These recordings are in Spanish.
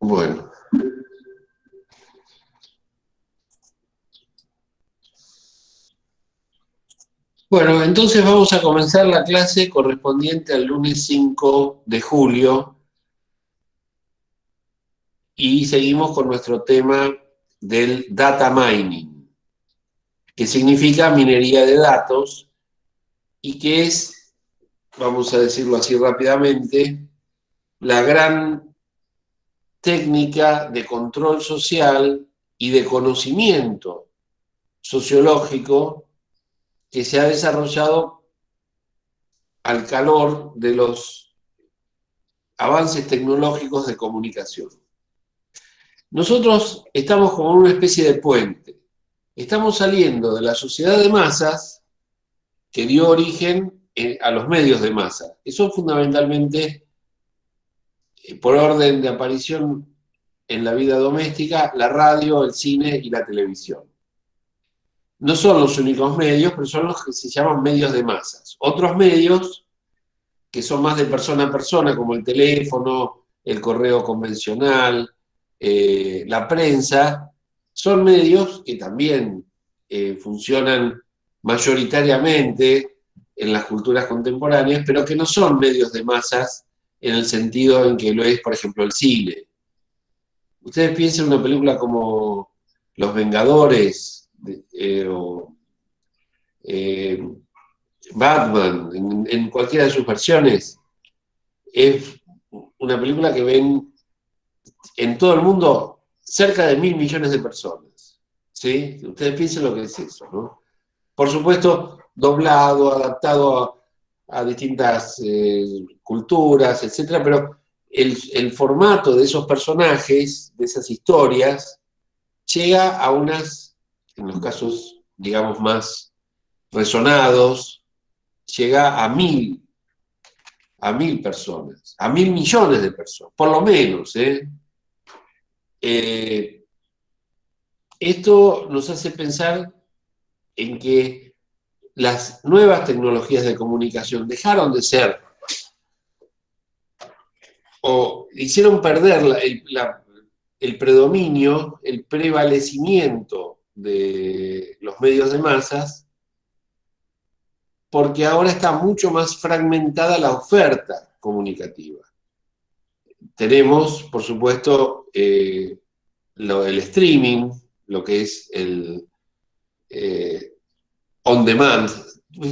Bueno. Bueno, entonces vamos a comenzar la clase correspondiente al lunes 5 de julio y seguimos con nuestro tema del data mining, que significa minería de datos y que es, vamos a decirlo así rápidamente, la gran técnica de control social y de conocimiento sociológico que se ha desarrollado al calor de los avances tecnológicos de comunicación. Nosotros estamos como en una especie de puente. Estamos saliendo de la sociedad de masas que dio origen a los medios de masa, que son fundamentalmente, por orden de aparición en la vida doméstica, la radio, el cine y la televisión. No son los únicos medios, pero son los que se llaman medios de masas. Otros medios, que son más de persona a persona, como el teléfono, el correo convencional, la prensa, son medios que también funcionan mayoritariamente en las culturas contemporáneas, pero que no son medios de masas en el sentido en que lo es, por ejemplo, el cine. Ustedes piensen en una película como Los Vengadores o Batman, en cualquiera de sus versiones, es una película que ven en todo el mundo cerca de 1.000 millones de personas. ¿Sí? Ustedes piensen lo que es eso, ¿no? Por supuesto, doblado, adaptado a distintas culturas, etcétera, pero el formato de esos personajes, de esas historias, llega a unas, en los casos, digamos, más resonados, llega a 1.000 personas, a 1.000 millones de personas, por lo menos. Esto nos hace pensar en que las nuevas tecnologías de comunicación dejaron de ser o hicieron perder el predominio, el prevalecimiento de los medios de masas, porque ahora está mucho más fragmentada la oferta comunicativa. Tenemos, por supuesto, el streaming, lo que es el on demand.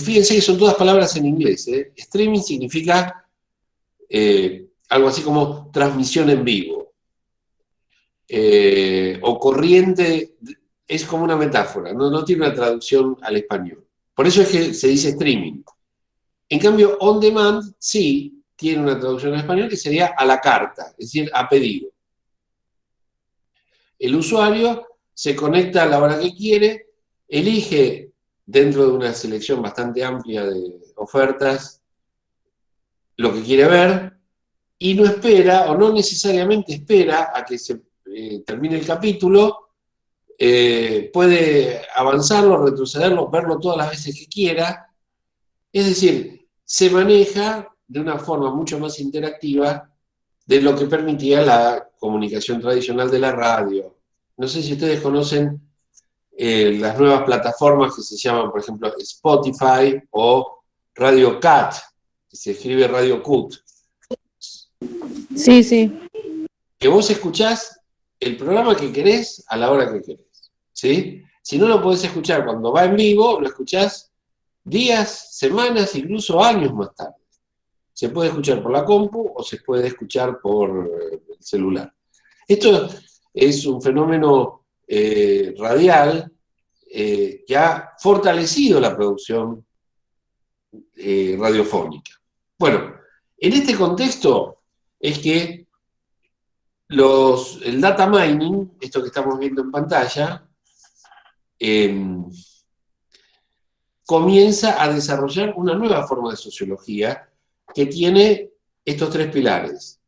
Fíjense que son todas palabras en inglés. Streaming significa algo así como transmisión en vivo. O corriente, es como una metáfora, no tiene una traducción al español. Por eso es que se dice streaming. En cambio, on demand sí tiene una traducción al español que sería a la carta, es decir, a pedido. El usuario se conecta a la hora que quiere, elige dentro de una selección bastante amplia de ofertas lo que quiere ver y no espera, o no necesariamente espera a que se termine el capítulo, puede avanzarlo, retrocederlo, verlo todas las veces que quiera. Es decir, se maneja de una forma mucho más interactiva de lo que permitía la comunicación tradicional de la radio. No sé si ustedes conocen las nuevas plataformas que se llaman, por ejemplo, Spotify o Radio Cat, que se escribe Radio Cut. Sí, sí. Que vos escuchás el programa que querés a la hora que querés, ¿sí? Si no lo podés escuchar cuando va en vivo, lo escuchás días, semanas, incluso años más tarde. Se puede escuchar por la compu o se puede escuchar por el celular. Esto es un fenómeno radial que ha fortalecido la producción radiofónica. Bueno, en este contexto es que el data mining, esto que estamos viendo en pantalla, comienza a desarrollar una nueva forma de sociología que tiene estos tres pilares.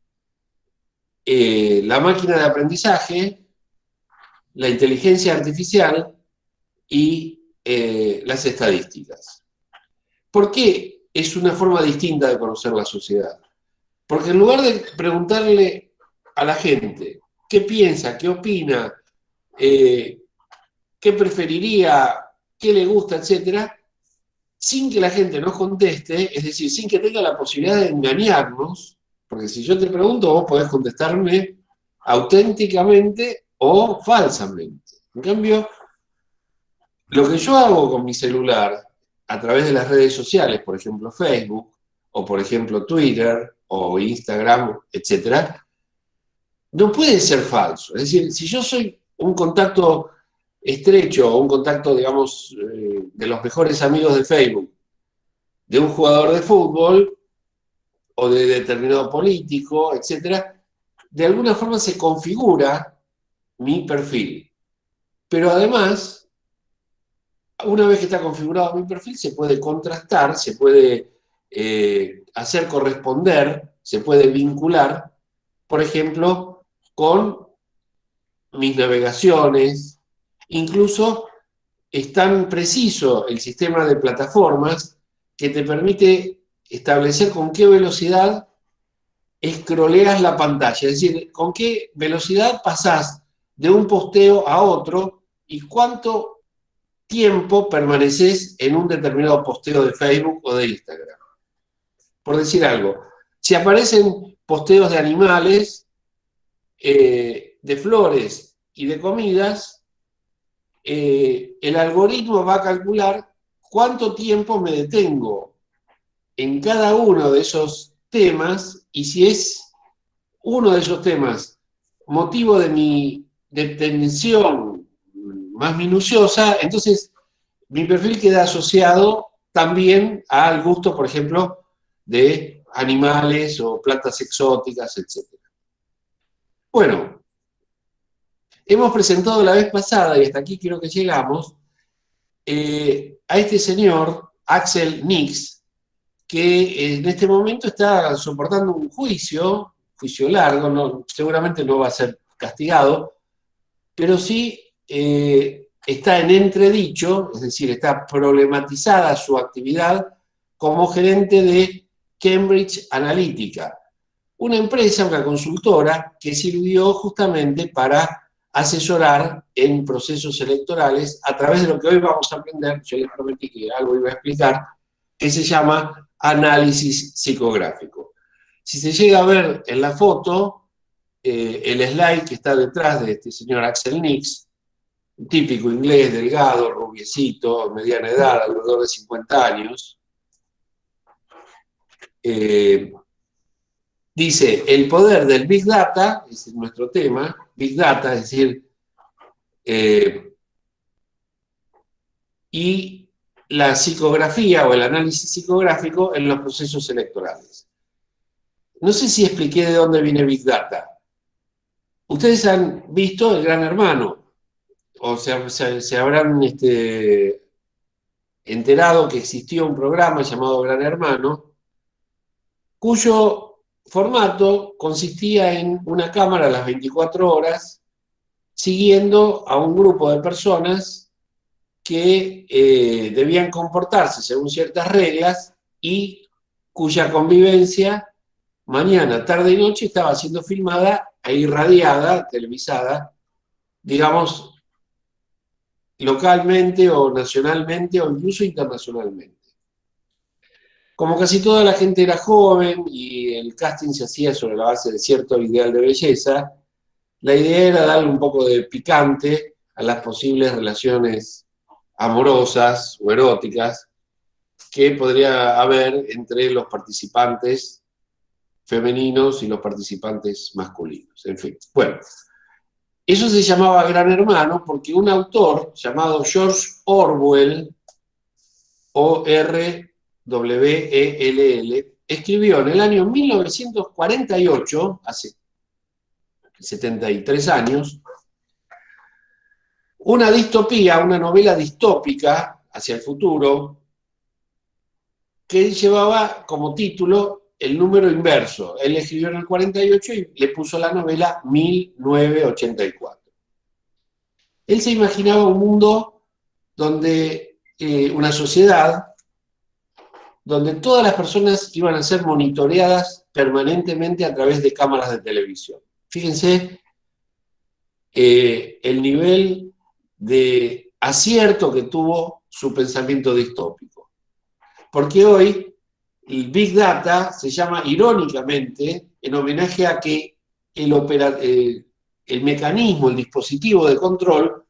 La máquina de aprendizaje, la inteligencia artificial y las estadísticas. ¿Por qué es una forma distinta de conocer la sociedad? Porque en lugar de preguntarle a la gente qué piensa, qué opina, qué preferiría, qué le gusta, etcétera, sin que la gente nos conteste, es decir, sin que tenga la posibilidad de engañarnos, porque si yo te pregunto, vos podés contestarme auténticamente o falsamente. En cambio, lo que yo hago con mi celular, a través de las redes sociales, por ejemplo Facebook, o por ejemplo Twitter, o Instagram, etcétera, no puede ser falso. Es decir, si yo soy un contacto estrecho o un contacto, digamos, de los mejores amigos de Facebook, de un jugador de fútbol o de determinado político, etcétera, de alguna forma se configura mi perfil. Pero además, una vez que está configurado mi perfil, se puede contrastar, se puede hacer corresponder, se puede vincular, por ejemplo, con mis navegaciones. Incluso es tan preciso el sistema de plataformas que te permite establecer con qué velocidad escroleas la pantalla, es decir, con qué velocidad pasás de un posteo a otro y cuánto tiempo permaneces en un determinado posteo de Facebook o de Instagram. Por decir algo, si aparecen posteos de animales, de flores y de comidas, el algoritmo va a calcular cuánto tiempo me detengo en cada uno de esos temas y si es uno de esos temas motivo de mi detención más minuciosa, entonces mi perfil queda asociado también al gusto, por ejemplo, de animales o plantas exóticas, etc. Bueno, hemos presentado la vez pasada, y hasta aquí creo que llegamos, a este señor, Axel Nix, que en este momento está soportando un juicio largo, no, seguramente no va a ser castigado, pero sí está en entredicho, es decir, está problematizada su actividad como gerente de Cambridge Analytica, una empresa, una consultora que sirvió justamente para asesorar en procesos electorales a través de lo que hoy vamos a aprender, yo les prometí que algo iba a explicar, que se llama análisis psicográfico. Si se llega a ver en la foto, el slide que está detrás de este señor Axel Nix, un típico inglés, delgado, rubiecito, mediana edad, alrededor de 50 años, dice, el poder del Big Data, ese es nuestro tema, Big Data, es decir, y la psicografía o el análisis psicográfico en los procesos electorales. No sé si expliqué de dónde viene Big Data. Ustedes han visto El Gran Hermano, o se habrán enterado que existió un programa llamado Gran Hermano, cuyo formato consistía en una cámara a las 24 horas siguiendo a un grupo de personas que debían comportarse según ciertas reglas y cuya convivencia mañana, tarde y noche estaba siendo filmada e irradiada, televisada, digamos, localmente o nacionalmente o incluso internacionalmente. Como casi toda la gente era joven y el casting se hacía sobre la base de cierto ideal de belleza, la idea era darle un poco de picante a las posibles relaciones amorosas o eróticas que podría haber entre los participantes femeninos y los participantes masculinos. En fin, bueno, eso se llamaba Gran Hermano porque un autor llamado George Orwell, O-R-W-E-L-L, escribió en el año 1948, hace 73 años, una distopía, una novela distópica hacia el futuro, que llevaba como título el número inverso. Él escribió en el 48 y le puso la novela 1984. Él se imaginaba un mundo donde, una sociedad, donde todas las personas iban a ser monitoreadas permanentemente a través de cámaras de televisión. Fíjense el nivel de acierto que tuvo su pensamiento distópico. Porque hoy el Big Data se llama irónicamente en homenaje a que el mecanismo, el dispositivo de control,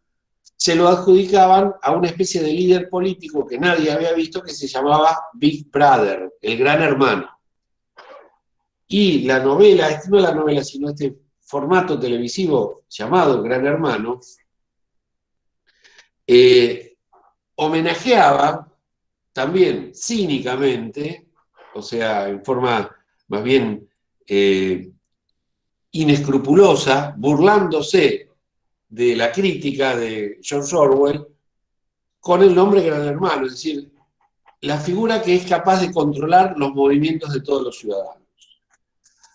se lo adjudicaban a una especie de líder político que nadie había visto, que se llamaba Big Brother, el gran hermano. Y la novela, no la novela, sino este formato televisivo llamado Gran Hermano, homenajeaba también cínicamente, o sea, en forma más bien inescrupulosa, burlándose de la crítica de George Orwell, con el nombre Gran Hermano, es decir, la figura que es capaz de controlar los movimientos de todos los ciudadanos.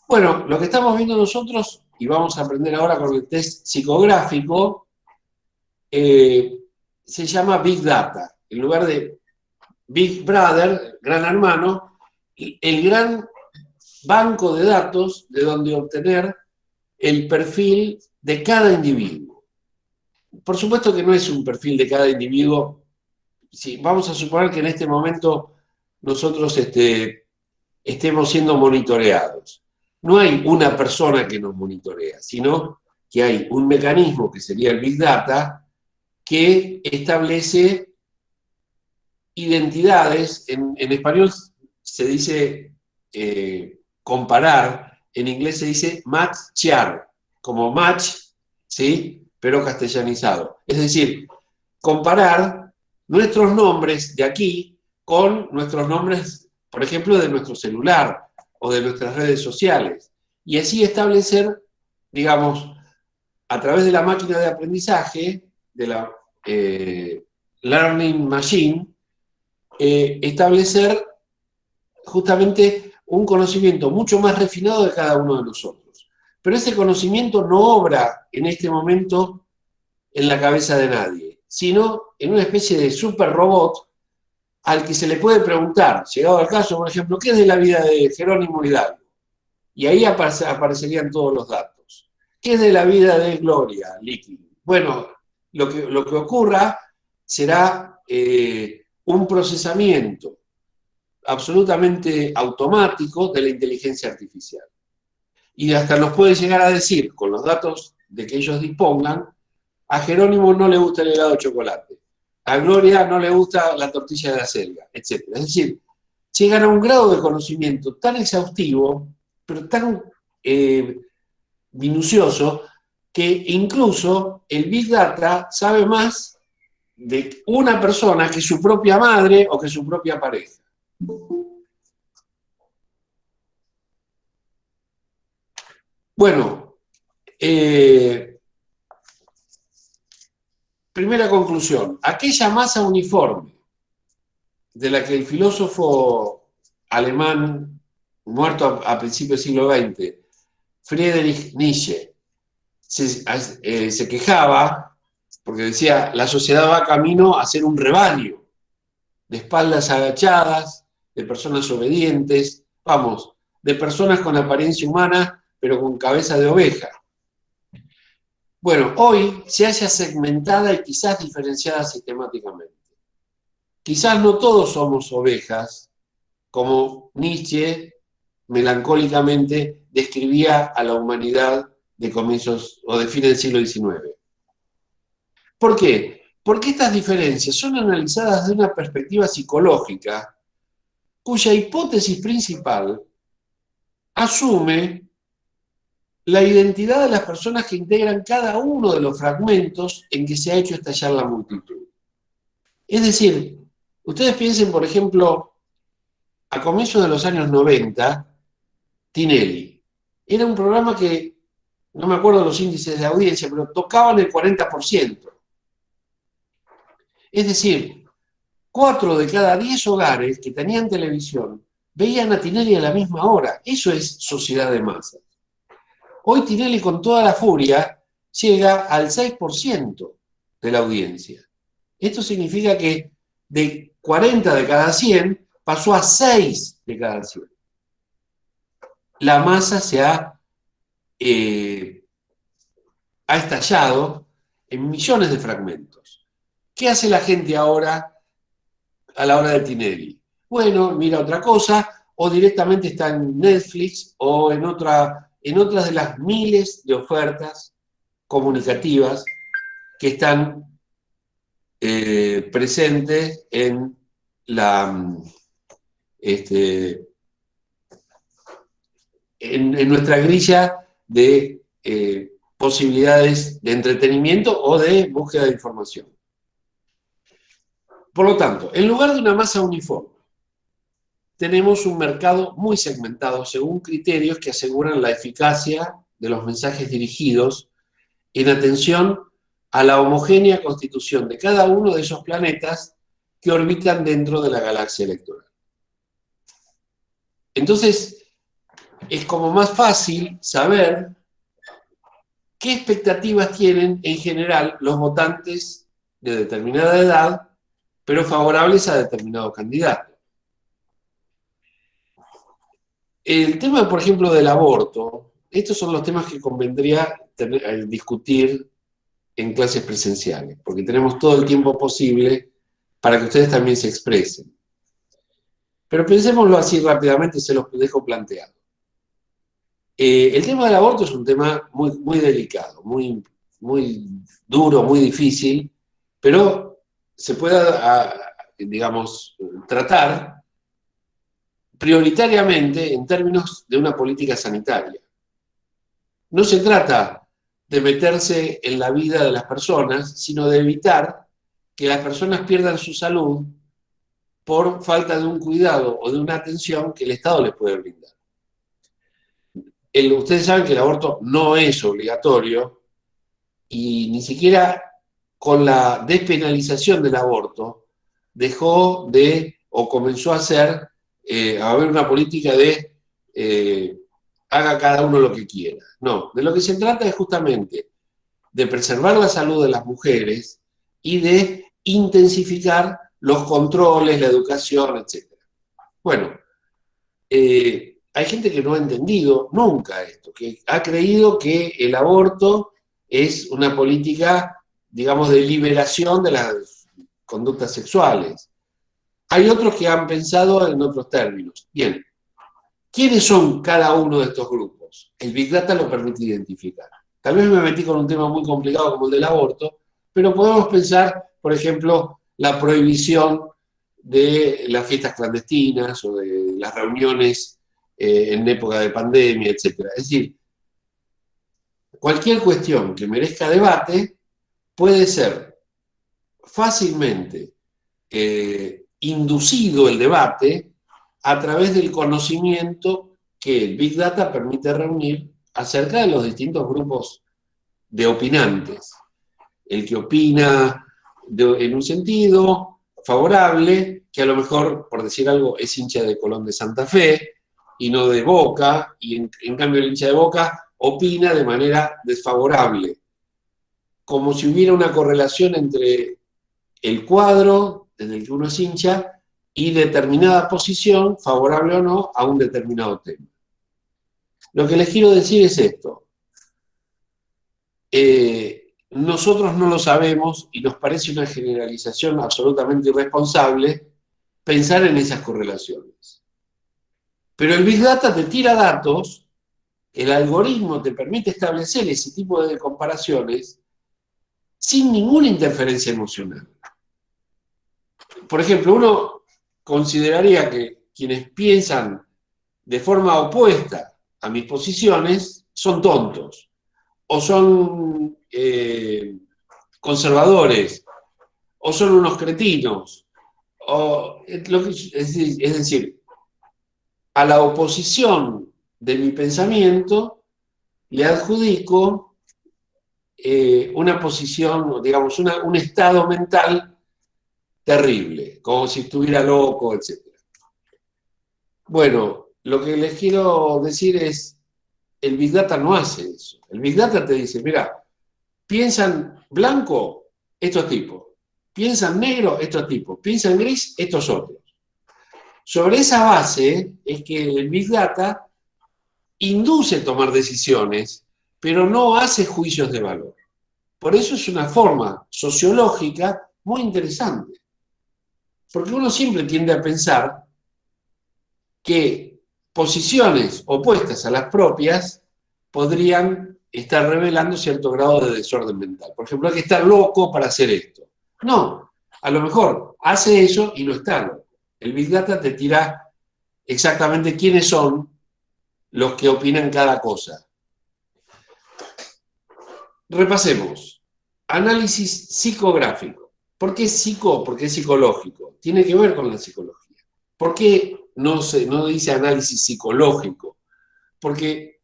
Bueno, lo que estamos viendo nosotros, y vamos a aprender ahora con el test psicográfico, se llama Big Data. En lugar de Big Brother, Gran Hermano, el gran banco de datos de donde obtener el perfil de cada individuo. Por supuesto que no es un perfil de cada individuo. Sí, vamos a suponer que en este momento nosotros estemos siendo monitoreados. No hay una persona que nos monitorea, sino que hay un mecanismo que sería el Big Data que establece identidades. En español se dice comparar, en inglés se dice matchear, como match, ¿sí? Pero castellanizado. Es decir, comparar nuestros nombres de aquí con nuestros nombres, por ejemplo, de nuestro celular o de nuestras redes sociales. Y así establecer, digamos, a través de la máquina de aprendizaje, de la Learning Machine, establecer justamente un conocimiento mucho más refinado de cada uno de nosotros. Pero ese conocimiento no obra en este momento en la cabeza de nadie, sino en una especie de super robot al que se le puede preguntar, llegado al caso, por ejemplo, ¿qué es de la vida de Jerónimo Hidalgo? Y ahí aparecerían todos los datos. ¿Qué es de la vida de Gloria Líquido? Bueno, lo que ocurra será un procesamiento absolutamente automático de la inteligencia artificial. Y hasta nos puede llegar a decir, con los datos de que ellos dispongan, a Jerónimo no le gusta el helado de chocolate, a Gloria no le gusta la tortilla de acelga, etc. Es decir, llegan a un grado de conocimiento tan exhaustivo, pero tan minucioso, que incluso el Big Data sabe más de una persona que su propia madre o que su propia pareja. Bueno, primera conclusión. Aquella masa uniforme de la que el filósofo alemán muerto a principios del siglo XX, Friedrich Nietzsche, se quejaba porque decía, la sociedad va camino a ser un rebaño de espaldas agachadas, de personas obedientes, vamos, de personas con apariencia humana, pero con cabeza de oveja. Bueno, hoy se halla segmentada y quizás diferenciada sistemáticamente. Quizás no todos somos ovejas, como Nietzsche melancólicamente describía a la humanidad de comienzos o de fines del siglo XIX. ¿Por qué? Porque estas diferencias son analizadas desde una perspectiva psicológica, cuya hipótesis principal asume la identidad de las personas que integran cada uno de los fragmentos en que se ha hecho estallar la multitud. Es decir, ustedes piensen, por ejemplo, a comienzos de los años 90, Tinelli. Era un programa que, no me acuerdo los índices de audiencia, pero tocaban el 40%. Es decir, 4 de cada 10 hogares que tenían televisión veían a Tinelli a la misma hora. Eso es sociedad de masas. Hoy Tinelli, con toda la furia, llega al 6% de la audiencia. Esto significa que de 40 de cada 100 pasó a 6 de cada 100. La masa se ha ha estallado en millones de fragmentos. ¿Qué hace la gente ahora a la hora de Tinelli? Bueno, mira otra cosa, o directamente está en Netflix o en otras de las miles de ofertas comunicativas que están presentes este, en nuestra grilla de posibilidades de entretenimiento o de búsqueda de información. Por lo tanto, en lugar de una masa uniforme, tenemos un mercado muy segmentado según criterios que aseguran la eficacia de los mensajes dirigidos en atención a la homogénea constitución de cada uno de esos planetas que orbitan dentro de la galaxia electoral. Entonces, es como más fácil saber qué expectativas tienen en general los votantes de determinada edad, pero favorables a determinado candidato. El tema, por ejemplo, del aborto, estos son los temas que convendría discutir en clases presenciales, porque tenemos todo el tiempo posible para que ustedes también se expresen. Pero pensémoslo así rápidamente, se los dejo planteado. El tema del aborto es un tema muy, muy delicado, muy, muy duro, muy difícil, pero se puede, digamos, tratar prioritariamente en términos de una política sanitaria. No se trata de meterse en la vida de las personas, sino de evitar que las personas pierdan su salud por falta de un cuidado o de una atención que el Estado les puede brindar. Ustedes saben que el aborto no es obligatorio y ni siquiera con la despenalización del aborto dejó de o comenzó a haber una política de haga cada uno lo que quiera. No, de lo que se trata es justamente de preservar la salud de las mujeres y de intensificar los controles, la educación, etc. Bueno, hay gente que no ha entendido nunca esto, que ha creído que el aborto es una política, digamos, de liberación de las conductas sexuales. Hay otros que han pensado en otros términos. Bien, ¿quiénes son cada uno de estos grupos? El Big Data lo permite identificar. Tal vez me metí con un tema muy complicado como el del aborto, pero podemos pensar, por ejemplo, la prohibición de las fiestas clandestinas o de las reuniones en época de pandemia, etc. Es decir, cualquier cuestión que merezca debate puede ser fácilmente inducido el debate a través del conocimiento que el Big Data permite reunir acerca de los distintos grupos de opinantes. El que opina en un sentido favorable, que a lo mejor, por decir algo, es hincha de Colón de Santa Fe y no de Boca, y en cambio el hincha de Boca opina de manera desfavorable, como si hubiera una correlación entre el cuadro en el que uno es hincha y determinada posición, favorable o no, a un determinado tema. Lo que les quiero decir es esto. Nosotros no lo sabemos y nos parece una generalización absolutamente irresponsable pensar en esas correlaciones. Pero el Big Data te tira datos, el algoritmo te permite establecer ese tipo de comparaciones sin ninguna interferencia emocional. Por ejemplo, uno consideraría que quienes piensan de forma opuesta a mis posiciones son tontos, o son conservadores, o son unos cretinos, es decir, a la oposición de mi pensamiento le adjudico una posición, digamos, un estado mental terrible, como si estuviera loco, etc. Bueno, lo que les quiero decir es, el Big Data no hace eso. El Big Data te dice, mira, piensan blanco, estos tipos. Piensan negro, estos tipos. Piensan gris, estos otros. Sobre esa base es que el Big Data induce a tomar decisiones, pero no hace juicios de valor. Por eso es una forma sociológica muy interesante. Porque uno siempre tiende a pensar que posiciones opuestas a las propias podrían estar revelando cierto grado de desorden mental. Por ejemplo, hay que estar loco para hacer esto. No, a lo mejor hace eso y no está loco. El Big Data te tira exactamente quiénes son los que opinan cada cosa. Repasemos. Análisis psicográfico. ¿Por qué psico? Porque es psicológico. Tiene que ver con la psicología. ¿Por qué no dice análisis psicológico? Porque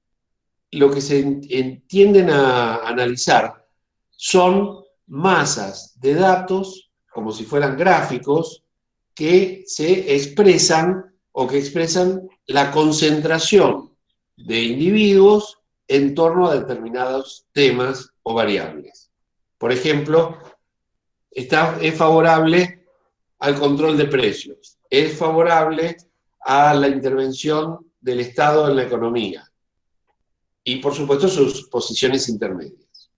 lo que se tienden a analizar son masas de datos, como si fueran gráficos, que se expresan o que expresan la concentración de individuos en torno a determinados temas o variables. Por ejemplo, es favorable al control de precios, es favorable a la intervención del Estado en la economía y, por supuesto, sus posiciones intermedias.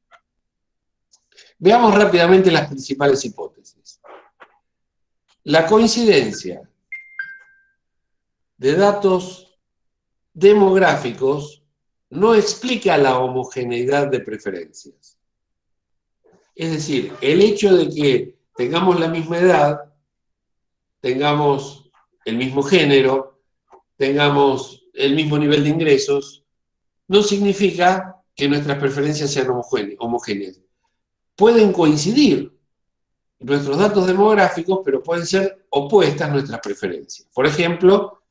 Veamos rápidamente las principales hipótesis. La coincidencia de datos demográficos no explica la homogeneidad de preferencias. Es decir, el hecho de que tengamos la misma edad, tengamos el mismo género, tengamos el mismo nivel de ingresos, no significa que nuestras preferencias sean homogéneas. Pueden coincidir nuestros datos demográficos, pero pueden ser opuestas nuestras preferencias. Por ejemplo,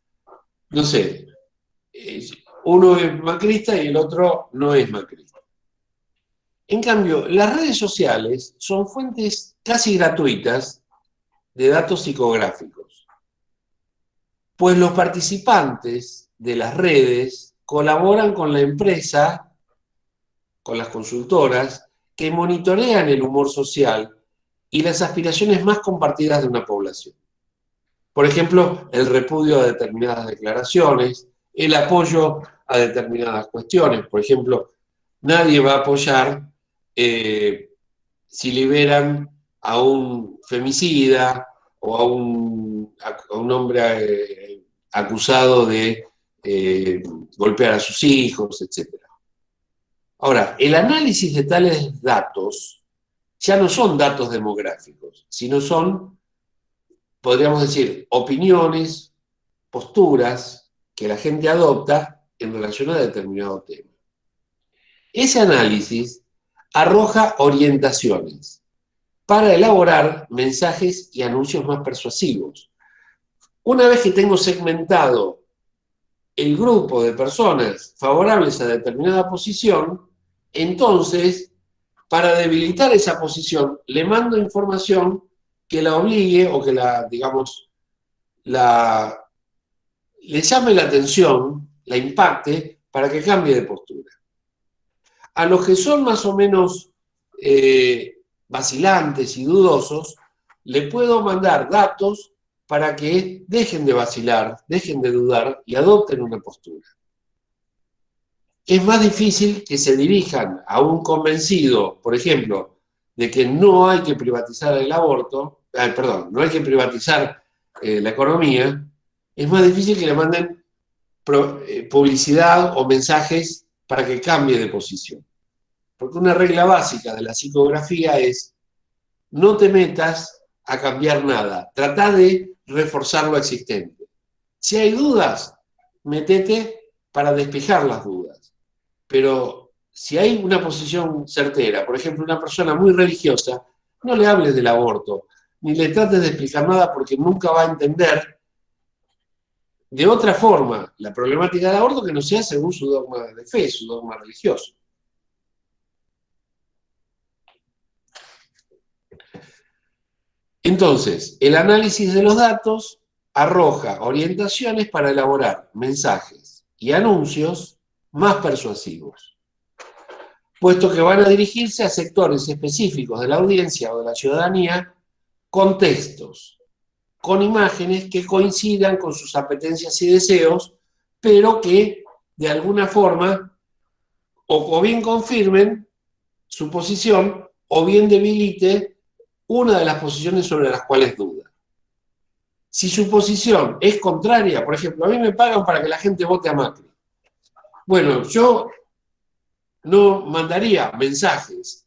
no sé, uno es macrista y el otro no es macrista. En cambio, las redes sociales son fuentes casi gratuitas de datos psicográficos, pues los participantes de las redes colaboran con la empresa, con las consultoras, que monitorean el humor social y las aspiraciones más compartidas de una población. Por ejemplo, el repudio a determinadas declaraciones, el apoyo a determinadas cuestiones. Por ejemplo, nadie va a apoyar si liberan a un femicida o a un hombre acusado de golpear a sus hijos, etc. Ahora, el análisis de tales datos ya no son datos demográficos, sino son, podríamos decir, opiniones, posturas que la gente adopta en relación a determinado tema. Ese análisis arroja orientaciones para elaborar mensajes y anuncios más persuasivos. Una vez que tengo segmentado el grupo de personas favorables a determinada posición, entonces, para debilitar esa posición, le mando información que la obligue o que la, digamos, le llame la atención, la impacte, para que cambie de postura. A los que son más o menos vacilantes y dudosos, le puedo mandar datos para que dejen de vacilar, dejen de dudar y adopten una postura. Es más difícil que se dirijan a un convencido, por ejemplo, de que no hay que privatizar el aborto, no hay que privatizar la economía, es más difícil que le manden publicidad o mensajes para que cambie de posición. Porque una regla básica de la psicografía es: no te metas a cambiar nada, trata de reforzar lo existente. Si hay dudas, métete para despejar las dudas. Pero si hay una posición certera, por ejemplo, una persona muy religiosa, no le hables del aborto, ni le trates de explicar nada, porque nunca va a entender de otra forma la problemática del aborto que no sea según su dogma de fe, su dogma religioso. Entonces, el análisis de los datos arroja orientaciones para elaborar mensajes y anuncios más persuasivos, puesto que van a dirigirse a sectores específicos de la audiencia o de la ciudadanía con textos, con imágenes que coincidan con sus apetencias y deseos, pero que de alguna forma o bien confirmen su posición, o bien debilite una de las posiciones sobre las cuales duda. Si su posición es contraria, por ejemplo, a mí me pagan para que la gente vote a Macri. Bueno, yo no mandaría mensajes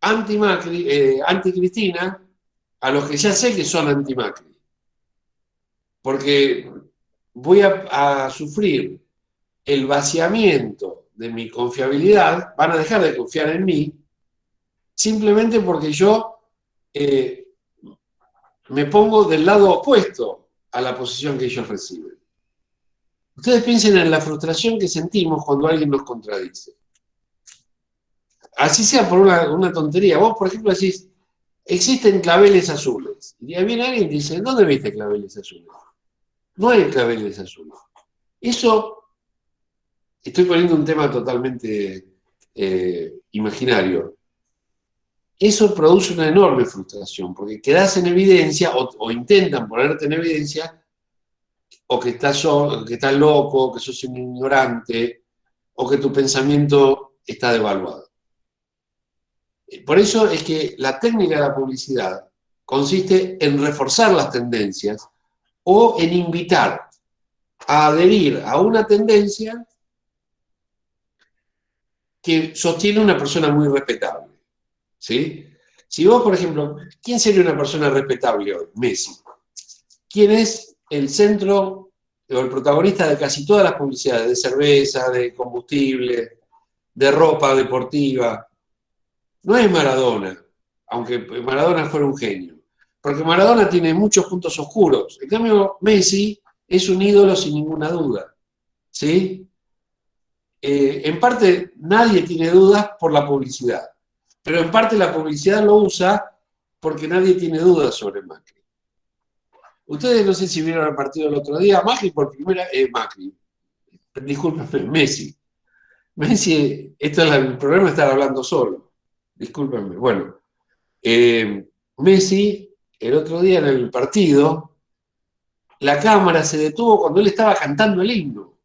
anti-Macri, anti-Cristina, a los que ya sé que son anti-Macri. Porque voy a sufrir el vaciamiento de mi confiabilidad, van a dejar de confiar en mí, simplemente porque yo me pongo del lado opuesto a la posición que ellos reciben. Ustedes piensen en la frustración que sentimos cuando alguien nos contradice. Así sea por una tontería. Vos, por ejemplo, decís, existen claveles azules. Y viene alguien y dice, ¿dónde viste claveles azules? No hay claveles azules. Eso, estoy poniendo un tema totalmente imaginario. Eso produce una enorme frustración, porque quedás en evidencia, o intentan ponerte en evidencia, o que estás loco, que sos un ignorante, o que tu pensamiento está devaluado. Por eso es que la técnica de la publicidad consiste en reforzar las tendencias o en invitar a adherir a una tendencia que sostiene una persona muy respetable. ¿Sí? Si vos, por ejemplo, ¿quién sería una persona respetable hoy? Messi. ¿Quién es el centro o el protagonista de casi todas las publicidades? De cerveza, de combustible, de ropa deportiva. No es Maradona, aunque Maradona fuera un genio. Porque Maradona tiene muchos puntos oscuros. En cambio, Messi es un ídolo sin ninguna duda. ¿Sí? En parte, nadie tiene dudas por la publicidad. Pero en parte la publicidad lo usa porque nadie tiene dudas sobre Macri. Ustedes no sé si vieron el partido el otro día, Macri por primera, Macri, discúlpenme, Messi. Messi, esto es el problema de estar hablando solo. Discúlpenme. Bueno, Messi, el otro día en el partido, la cámara se detuvo cuando él estaba cantando el himno.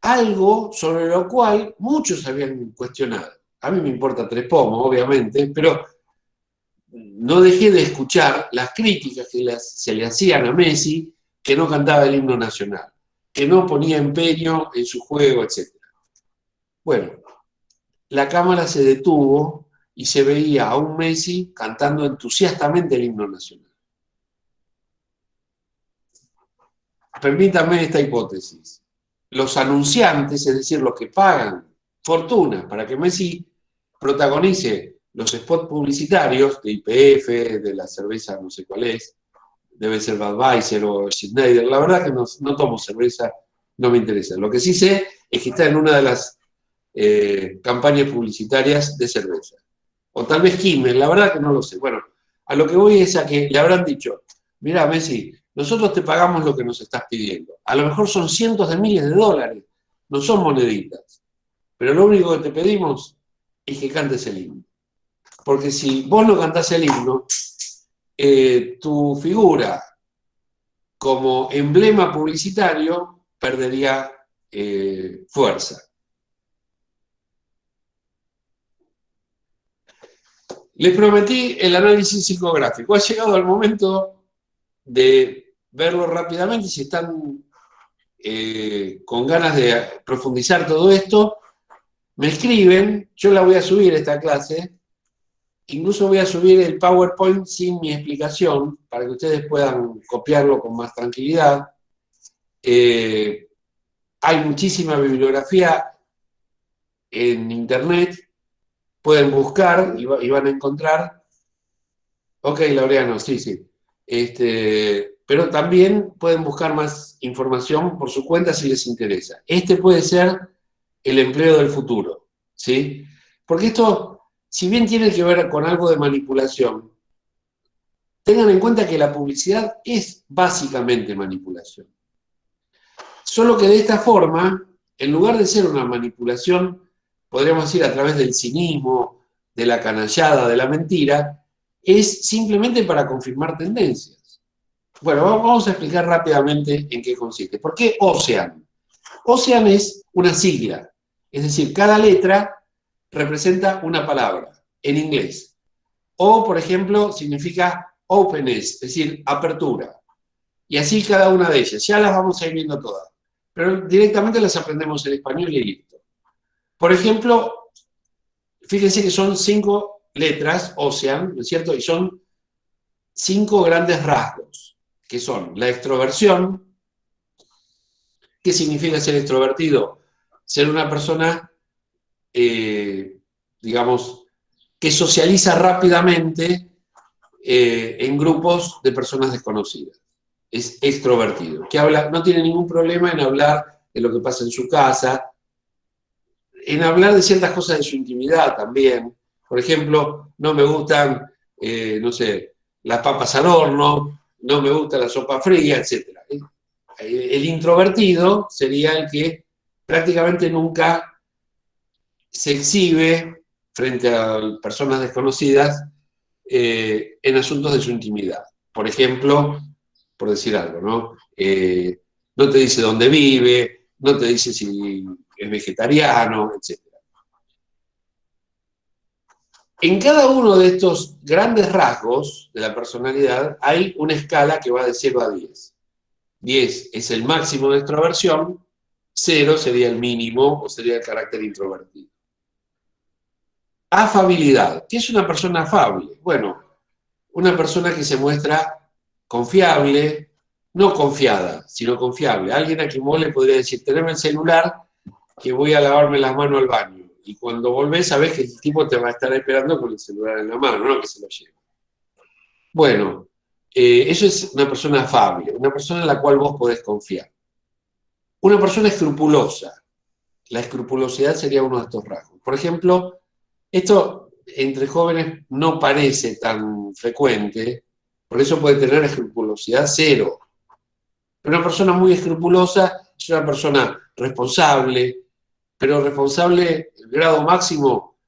Algo sobre lo cual muchos habían cuestionado. A mí me importa tres pomos, obviamente, pero no dejé de escuchar las críticas que se le hacían a Messi, que no cantaba el himno nacional, que no ponía empeño en su juego, etc. Bueno, la cámara se detuvo y se veía a un Messi cantando entusiastamente el himno nacional. Permítanme esta hipótesis. Los anunciantes, es decir, los que pagan fortuna para que Messi protagonice los spots publicitarios de YPF, de la cerveza no sé cuál es, debe ser Budweiser o Schneider, la verdad que no tomo cerveza, no me interesa. Lo que sí sé es que está en una de las campañas publicitarias de cerveza. O tal vez Kimmel, la verdad que no lo sé. Bueno, a lo que voy es a que le habrán dicho, mira Messi, nosotros te pagamos lo que nos estás pidiendo. A lo mejor son cientos de miles de dólares, no son moneditas. Pero lo único que te pedimos es que cantes el himno. Porque si vos no cantás el himno, tu figura como emblema publicitario perdería fuerza. Les prometí el análisis psicográfico. Ha llegado el momento de verlo rápidamente. Si están con ganas de profundizar todo esto, me escriben. Yo la voy a subir esta clase. Incluso voy a subir el PowerPoint sin mi explicación para que ustedes puedan copiarlo con más tranquilidad. Hay muchísima bibliografía en internet. Pueden buscar y van a encontrar. Ok, Laureano, sí. Pero también pueden buscar más información por su cuenta si les interesa. Este puede ser el empleo del futuro, ¿sí? Porque esto, si bien tiene que ver con algo de manipulación, tengan en cuenta que la publicidad es básicamente manipulación. Solo que de esta forma, en lugar de ser una manipulación, podríamos decir a través del cinismo, de la canallada, de la mentira, es simplemente para confirmar tendencias. Bueno, vamos a explicar rápidamente en qué consiste. ¿Por qué Ocean? Ocean es una sigla. Es decir, cada letra representa una palabra en inglés. O, por ejemplo, significa openness, es decir, apertura. Y así cada una de ellas. Ya las vamos a ir viendo todas. Pero directamente las aprendemos en español y listo. Por ejemplo, fíjense que son 5 letras, Ocean, ¿no es cierto? Y son 5 grandes rasgos, que son la extroversión. ¿Qué significa ser extrovertido? Ser una persona, digamos, que socializa rápidamente en grupos de personas desconocidas. Es extrovertido, que habla, no tiene ningún problema en hablar de lo que pasa en su casa, en hablar de ciertas cosas de su intimidad también. Por ejemplo, no me gustan, no sé, las papas al horno, no me gusta la sopa fría, etc. El introvertido sería el que prácticamente nunca se exhibe frente a personas desconocidas en asuntos de su intimidad. Por ejemplo, por decir algo, ¿no? No te dice dónde vive, no te dice si es vegetariano, etc. En cada uno de estos grandes rasgos de la personalidad hay una escala que va de 0 a 10. 10 es el máximo de extroversión, 0 sería el mínimo o sería el carácter introvertido. Afabilidad. ¿Qué es una persona afable? Bueno, una persona que se muestra confiable, no confiada, sino confiable. Alguien a quien vos le podría decir, teneme el celular que voy a lavarme las manos al baño. Y cuando volvés sabés que el tipo te va a estar esperando con el celular en la mano, no que se lo lleve. Bueno, eso es una persona afable, una persona en la cual vos podés confiar. Una persona escrupulosa. La escrupulosidad sería uno de estos rasgos. Por ejemplo, esto entre jóvenes no parece tan frecuente, por eso puede tener escrupulosidad 0. Pero una persona muy escrupulosa es una persona responsable, pero responsable, el grado máximo,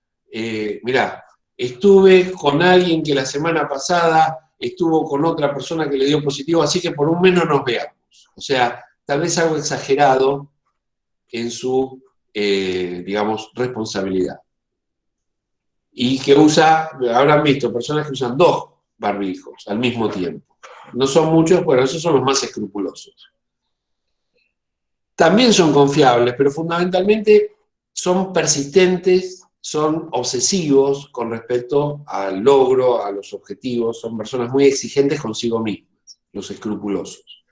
mirá, estuve con alguien que la semana pasada estuvo con otra persona que le dio positivo, así que por un mes no nos veamos. O sea, tal vez algo exagerado en su, digamos, responsabilidad. Y que usa, habrán visto, personas que usan 2 barbijos al mismo tiempo. No son muchos, bueno, esos son los más escrupulosos. También son confiables, pero fundamentalmente son persistentes, son obsesivos con respecto al logro, a los objetivos, son personas muy exigentes consigo mismas, los escrupulosos.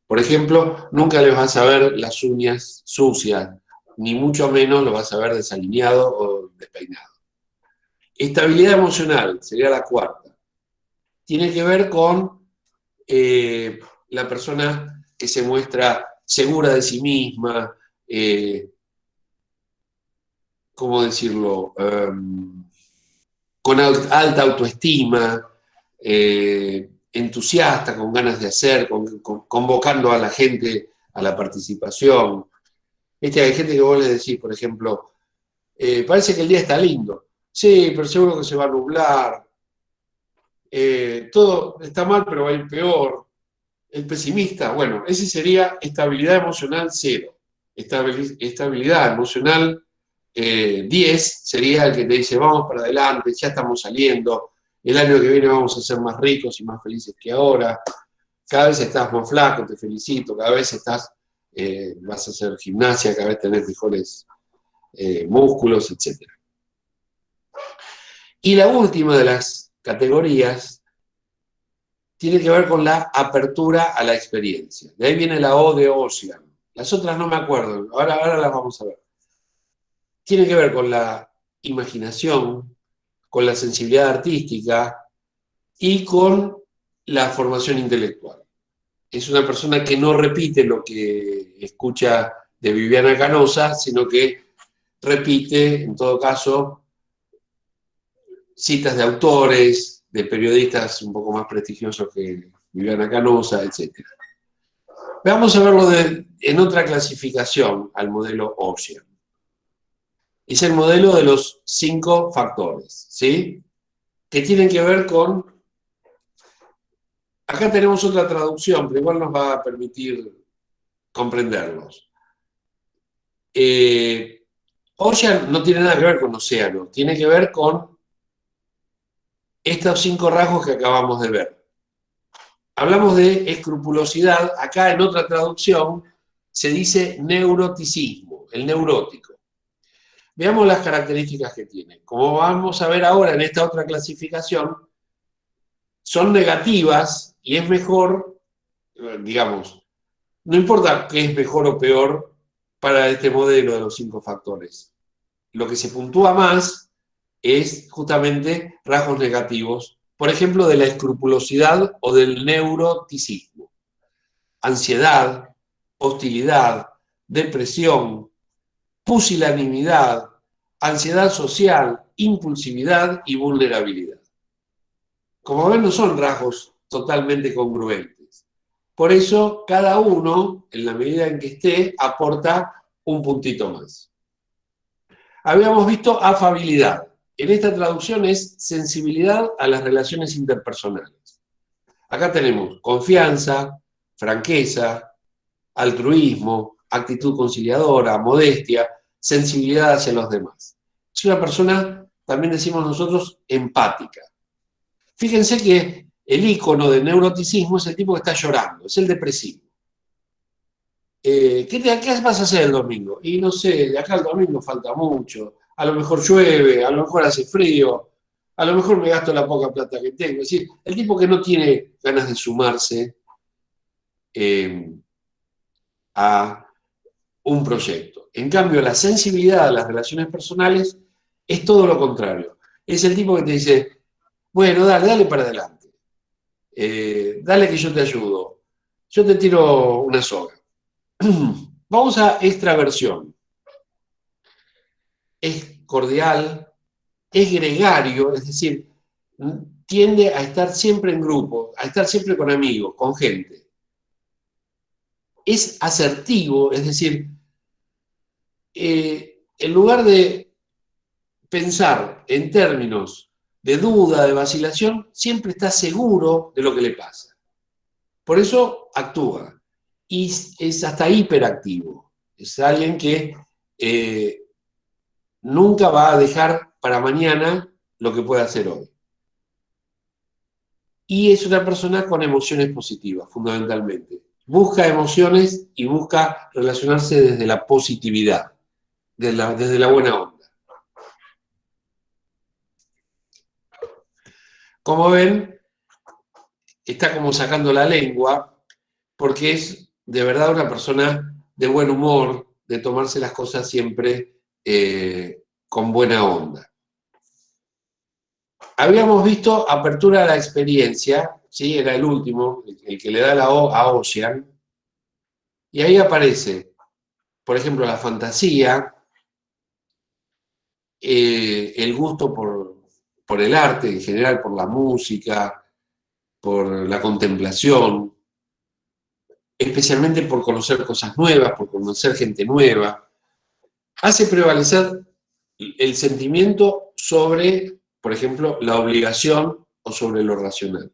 Por ejemplo, nunca les vas a ver las uñas sucias, ni mucho menos lo vas a ver desalineado o despeinado. Estabilidad emocional sería la cuarta. Tiene que ver con la persona que se muestra segura de sí misma, ¿cómo decirlo? Con alta autoestima, entusiasta, con ganas de hacer, convocando a la gente a la participación. Hay gente que vos le decís, por ejemplo, parece que el día está lindo. Sí, pero seguro que se va a nublar. Todo está mal, pero va a ir peor. El pesimista, bueno, ese sería estabilidad emocional 0. Estabilidad emocional 10 sería el que te dice, vamos para adelante, ya estamos saliendo, el año que viene vamos a ser más ricos y más felices que ahora, cada vez estás más flaco, te felicito, cada vez vas a hacer gimnasia, cada vez tenés mejores músculos, etc. Y la última de las categorías tiene que ver con la apertura a la experiencia. De ahí viene la O de Ocean. Las otras no me acuerdo, ahora las vamos a ver. Tiene que ver con la imaginación, con la sensibilidad artística y con la formación intelectual. Es una persona que no repite lo que escucha de Viviana Canosa, sino que repite, en todo caso, citas de autores, de periodistas un poco más prestigiosos que Viviana Canosa, etc. Vamos a verlo en otra clasificación al modelo Ocean. Es el modelo de los 5 factores, ¿sí? Que tienen que ver con... Acá tenemos otra traducción, pero igual nos va a permitir comprenderlos. Ocean no tiene nada que ver con océano, tiene que ver con estos 5 rasgos que acabamos de ver. Hablamos de escrupulosidad, acá en otra traducción se dice neuroticismo, el neurótico. Veamos las características que tiene. Como vamos a ver ahora en esta otra clasificación, son negativas y es mejor, digamos, no importa qué es mejor o peor para este modelo de los 5 factores. Lo que se puntúa más es justamente rasgos negativos, por ejemplo, de la escrupulosidad o del neuroticismo. Ansiedad, hostilidad, depresión, pusilanimidad, ansiedad social, impulsividad y vulnerabilidad. Como ven, no son rasgos totalmente congruentes. Por eso, cada uno, en la medida en que esté, aporta un puntito más. Habíamos visto afabilidad. En esta traducción es sensibilidad a las relaciones interpersonales. Acá tenemos confianza, franqueza, altruismo, actitud conciliadora, modestia, sensibilidad hacia los demás. Es una persona, también decimos nosotros, empática. Fíjense que el ícono del neuroticismo es el tipo que está llorando, es el depresivo. ¿Qué vas a hacer el domingo? Y no sé, de acá al domingo falta mucho. A lo mejor llueve, a lo mejor hace frío, a lo mejor me gasto la poca plata que tengo. Es decir, el tipo que no tiene ganas de sumarse a un proyecto. En cambio, la sensibilidad a las relaciones personales es todo lo contrario. Es el tipo que te dice, bueno, dale para adelante. Dale que yo te ayudo. Yo te tiro una soga. Vamos a extraversión. Es cordial, es gregario, es decir, tiende a estar siempre en grupo, a estar siempre con amigos, con gente. Es asertivo, es decir, en lugar de pensar en términos de duda, de vacilación, siempre está seguro de lo que le pasa. Por eso actúa. Y es hasta hiperactivo. Es alguien que nunca va a dejar para mañana lo que puede hacer hoy. Y es una persona con emociones positivas, fundamentalmente. Busca emociones y busca relacionarse desde la positividad, desde la buena onda. Como ven, está como sacando la lengua, porque es de verdad una persona de buen humor, de tomarse las cosas siempre con buena onda. Habíamos visto apertura a la experiencia, ¿sí? Era el último, el que le da la O a Ocean, y ahí aparece, por ejemplo, la fantasía, el gusto por el arte en general, por la música, por la contemplación, especialmente por conocer cosas nuevas, por conocer gente nueva. Hace prevalecer el sentimiento sobre, por ejemplo, la obligación o sobre lo racional.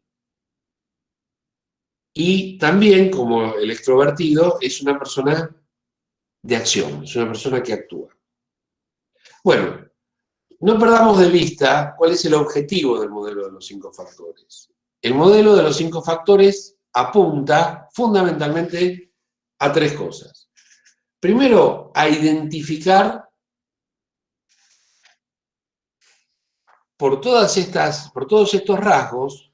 Y también, como el extrovertido, es una persona de acción, es una persona que actúa. Bueno, no perdamos de vista cuál es el objetivo del modelo de los 5 factores. El modelo de los 5 factores apunta fundamentalmente a 3 cosas. Primero, a identificar por todos estos rasgos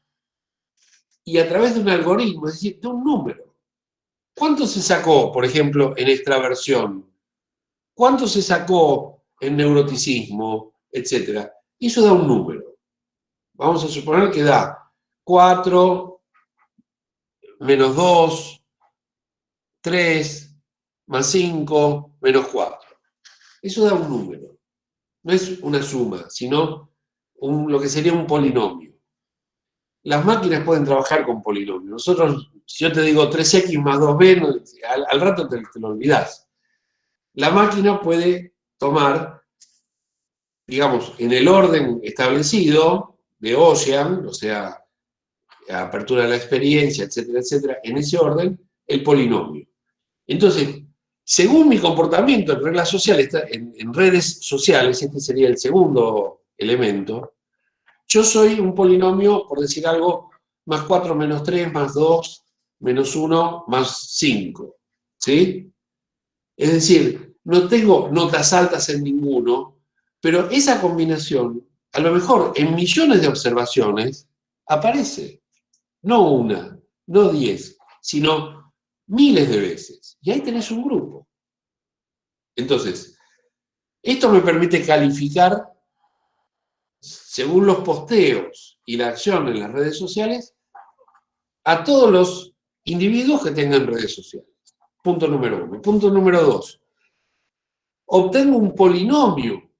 y a través de un algoritmo, es decir, de un número. ¿Cuánto se sacó, por ejemplo, en extraversión? ¿Cuánto se sacó en neuroticismo, etcétera? Eso da un número. Vamos a suponer que da 4 menos 2, 3, más 5, menos 4. Eso da un número. No es una suma, sino lo que sería un polinomio. Las máquinas pueden trabajar con polinomios. Nosotros, si yo te digo 3x más 2b, al rato te lo olvidás. La máquina puede tomar, digamos, en el orden establecido de Ocean, o sea, apertura de la experiencia, etcétera, etcétera, en ese orden, el polinomio. Entonces, Según mi comportamiento en reglas sociales, en redes sociales, este sería el segundo elemento, yo soy un polinomio, por decir algo, más 4 menos 3 más 2 menos 1 más 5. ¿Sí? Es decir, no tengo notas altas en ninguno, pero esa combinación, a lo mejor en millones de observaciones, aparece. No una, no 10, sino miles de veces. Y ahí tenés un grupo. Entonces, esto me permite calificar, según los posteos y la acción en las redes sociales, a todos los individuos que tengan redes sociales. Punto número 1. Punto número 2. Obtengo un polinomio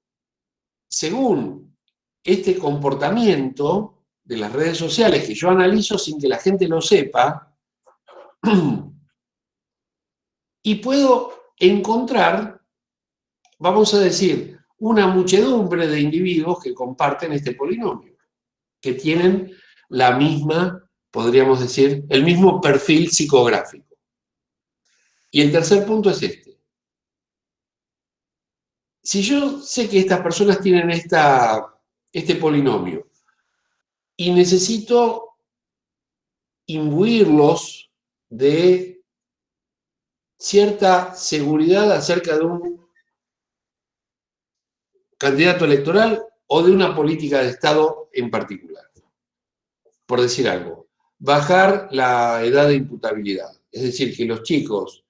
según este comportamiento de las redes sociales que yo analizo sin que la gente lo sepa, y puedo encontrar, vamos a decir, una muchedumbre de individuos que comparten este polinomio, que tienen la misma, podríamos decir, el mismo perfil psicográfico. Y el tercer punto es este. Si yo sé que estas personas tienen este polinomio y necesito imbuirlos de cierta seguridad acerca de un candidato electoral o de una política de Estado en particular. Por decir algo, bajar la edad de imputabilidad, es decir, que los chicos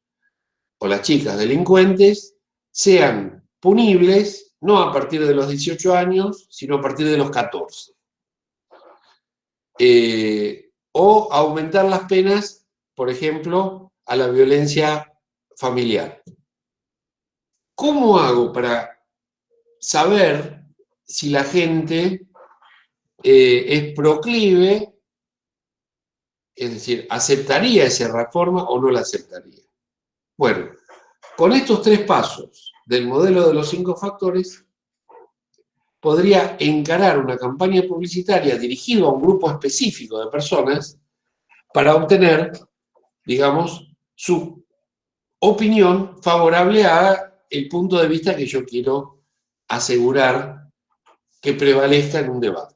o las chicas delincuentes sean punibles no a partir de los 18 años, sino a partir de los 14. O aumentar las penas, por ejemplo, a la violencia familiar. ¿Cómo hago para saber si la gente es proclive, es decir, aceptaría esa reforma o no la aceptaría? Bueno, con estos 3 pasos del modelo de los 5 factores, podría encarar una campaña publicitaria dirigida a un grupo específico de personas para obtener, digamos, su opinión favorable a el punto de vista que yo quiero asegurar que prevalezca en un debate.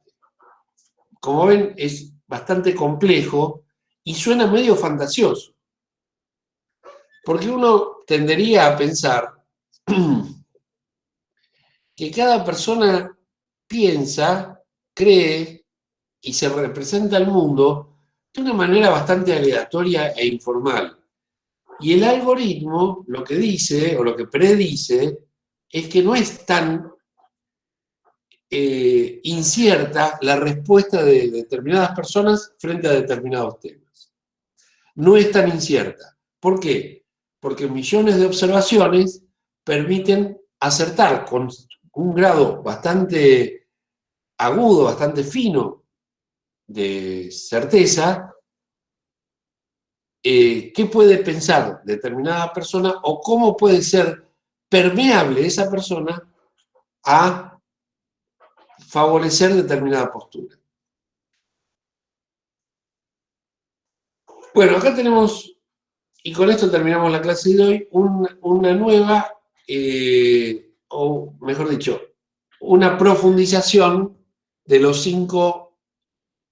Como ven, es bastante complejo y suena medio fantasioso, porque uno tendería a pensar que cada persona piensa, cree y se representa al mundo de una manera bastante aleatoria e informal. Y el algoritmo lo que dice o lo que predice es que no es tan incierta la respuesta de determinadas personas frente a determinados temas. No es tan incierta. ¿Por qué? Porque millones de observaciones permiten acertar con un grado bastante agudo, bastante fino de certeza, qué puede pensar determinada persona o cómo puede ser permeable esa persona a favorecer determinada postura. Bueno, acá tenemos, y con esto terminamos la clase de hoy, una nueva, o mejor dicho, una profundización de los 5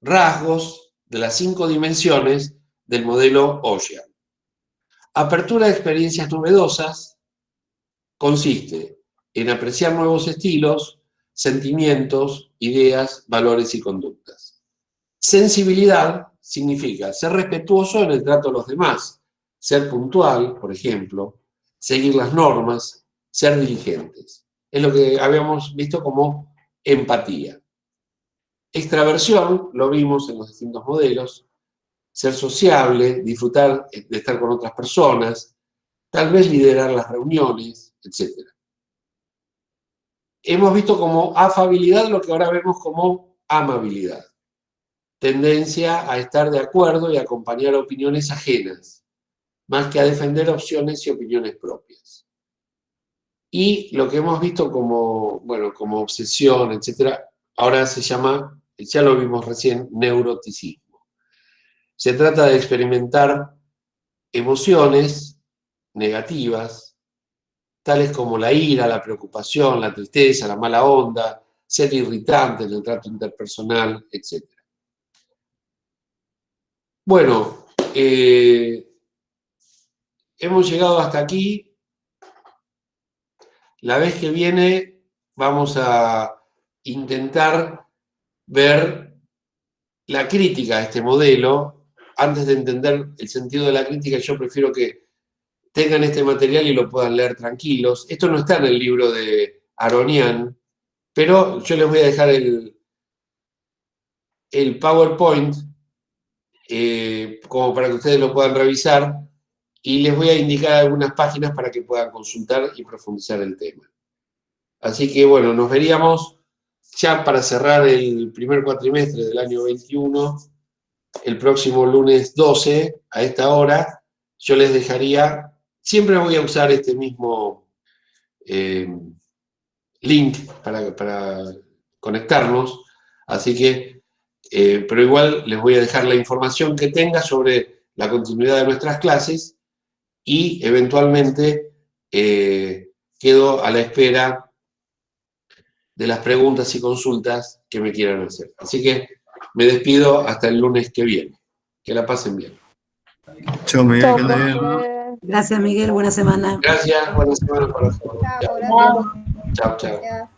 rasgos, de las 5 dimensiones del modelo Ocean. Apertura de experiencias novedosas consiste en apreciar nuevos estilos, sentimientos, ideas, valores y conductas. Sensibilidad significa ser respetuoso en el trato a los demás, ser puntual, por ejemplo, seguir las normas, ser diligentes. Es lo que habíamos visto como empatía. Extraversión, lo vimos en los distintos modelos, ser sociable, disfrutar de estar con otras personas, tal vez liderar las reuniones, etc. Hemos visto como afabilidad lo que ahora vemos como amabilidad. Tendencia a estar de acuerdo y acompañar opiniones ajenas, más que a defender opciones y opiniones propias. Y lo que hemos visto como, bueno, como obsesión, etc., ahora se llama, ya lo vimos recién, neuroticismo. Se trata de experimentar emociones negativas tales como la ira, la preocupación, la tristeza, la mala onda, ser irritante en el trato interpersonal, etc. Bueno, hemos llegado hasta aquí. La vez que viene vamos a intentar ver la crítica a este modelo. Antes de entender el sentido de la crítica, yo prefiero que tengan este material y lo puedan leer tranquilos. Esto no está en el libro de Aronian, pero yo les voy a dejar el PowerPoint como para que ustedes lo puedan revisar y les voy a indicar algunas páginas para que puedan consultar y profundizar el tema. Así que bueno, nos veríamos ya para cerrar el primer cuatrimestre del año 21, el próximo lunes 12 a esta hora. Yo les dejaría, siempre voy a usar este mismo link para conectarnos, así que, pero igual les voy a dejar la información que tenga sobre la continuidad de nuestras clases y eventualmente quedo a la espera de las preguntas y consultas que me quieran hacer. Así que me despido hasta el lunes que viene. Que la pasen bien. Chao, Miguel, Chao, que andes bien. profe. Gracias, Miguel, buena semana. Gracias, buena semana para todos. Chao, gracias. Chao, chao. Gracias.